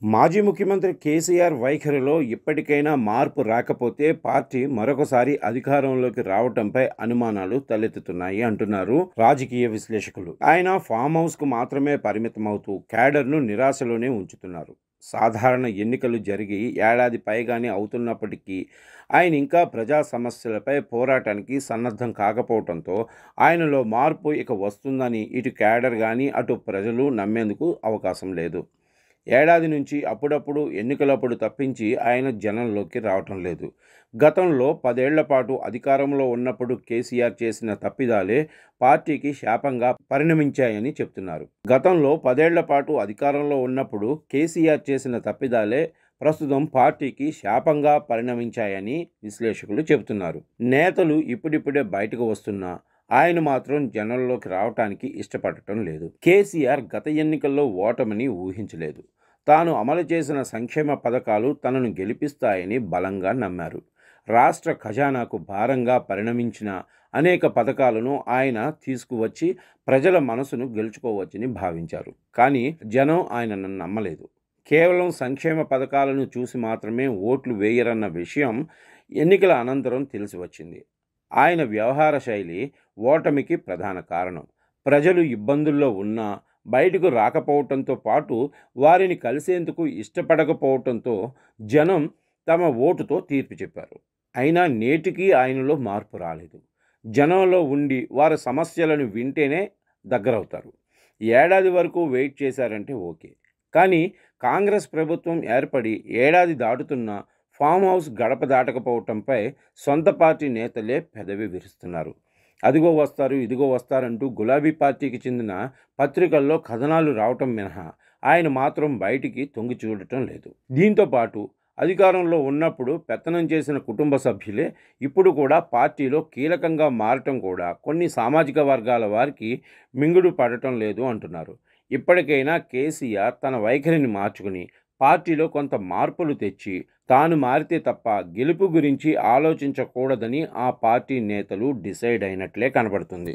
మాజీ ముఖ్యమంత్రి కేసీఆర్ వైఖరిలో ఇప్పటికైనా మార్పు రాకపోతే పార్టీ మరొకసారి అధికారంలోకి రావటంపై అనుమానాలు తలెత్తుతున్నాయి అంటున్నారు రాజకీయ విశ్లేషకులు. ఆయన ఫామ్ హౌస్కు మాత్రమే పరిమితమవుతూ క్యాడర్ను నిరాశలోనే ఉంచుతున్నారు. సాధారణ ఎన్నికలు జరిగి ఏడాది పైగానే అవుతున్నప్పటికీ ఆయన ఇంకా ప్రజా సమస్యలపై పోరాటానికి సన్నద్ధం కాకపోవడంతో ఆయనలో మార్పు ఇక వస్తుందని ఇటు క్యాడర్ కానీ అటు ప్రజలు నమ్మేందుకు అవకాశం లేదు. ఏడాది నుంచి అప్పుడప్పుడు ఎన్నికలప్పుడు తప్పించి ఆయన జనంలోకి రావటం లేదు. గతంలో 10 ఏళ్ల పాటు అధికారంలో ఉన్నప్పుడు కేసీఆర్ చేసిన తప్పిదాలే పార్టీకి శాపంగా పరిణమించాయని చెప్తున్నారు. గతంలో 10 ఏళ్ల పాటు అధికారంలో ఉన్నప్పుడు కేసీఆర్ చేసిన తప్పిదాలే ప్రస్తుతం పార్టీకి శాపంగా పరిణమించాయని విశ్లేషకులు చెబుతున్నారు. నేతలు ఇప్పుడిప్పుడే బయటకు వస్తున్నా ఆయన మాత్రం జనంలోకి రావటానికి ఇష్టపడటం లేదు. కేసీఆర్ గత ఎన్నికల్లో ఓటమిని ఊహించలేదు. తాను అమలు చేసిన సంక్షేమ పథకాలు తనను గెలిపిస్తాయని బలంగా నమ్మారు. రాష్ట్ర ఖజానాకు భారంగా పరిణమించిన అనేక పథకాలను ఆయన తీసుకువచ్చి ప్రజల మనసును గెలుచుకోవచ్చని భావించారు. కానీ జనం ఆయనను నమ్మలేదు. కేవలం సంక్షేమ పథకాలను చూసి మాత్రమే ఓట్లు వేయరన్న విషయం ఎన్నికల అనంతరం తెలిసి వచ్చింది. ఆయన వ్యవహార శైలి ఓటమికి ప్రధాన కారణం. ప్రజలు ఇబ్బందుల్లో ఉన్నా బయటకు రాకపోవటంతో పాటు వారిని కలిసేందుకు ఇష్టపడకపోవటంతో జనం తమ ఓటుతో తీర్పు చెప్పారు. అయినా నేటికీ ఆయనలో మార్పు రాలేదు. జనంలో ఉండి వారి సమస్యలను వింటేనే దగ్గరవుతారు. ఏడాది వరకు వెయిట్ చేశారంటే ఓకే. కానీ కాంగ్రెస్ ప్రభుత్వం ఏర్పడి ఏడాది దాటుతున్న ఫామ్ హౌస్ గడప దాటకపోవటంపై సొంత పార్టీ నేతలే పెదవి విరుస్తున్నారు. అదిగో వస్తారు ఇదిగో వస్తారంటూ గులాబీ పార్టీకి చెందిన పత్రికల్లో కథనాలు రావటం మినహా ఆయన మాత్రం బయటికి తొంగి చూడటం లేదు. దీంతో పాటు అధికారంలో ఉన్నప్పుడు పెత్తనం చేసిన కుటుంబ సభ్యులే ఇప్పుడు కూడా పార్టీలో కీలకంగా మారటం కూడా కొన్ని సామాజిక వర్గాల వారికి మింగుడు పడటం లేదు అంటున్నారు. ఇప్పటికైనా కేసీఆర్ తన వైఖరిని మార్చుకుని పార్టీలో కొంత మార్పులు తెచ్చి తాను మారితే తప్ప గెలుపు గురించి ఆలోచించకూడదని ఆ పార్టీ నేతలు డిసైడ్ అయినట్లే కనబడుతుంది.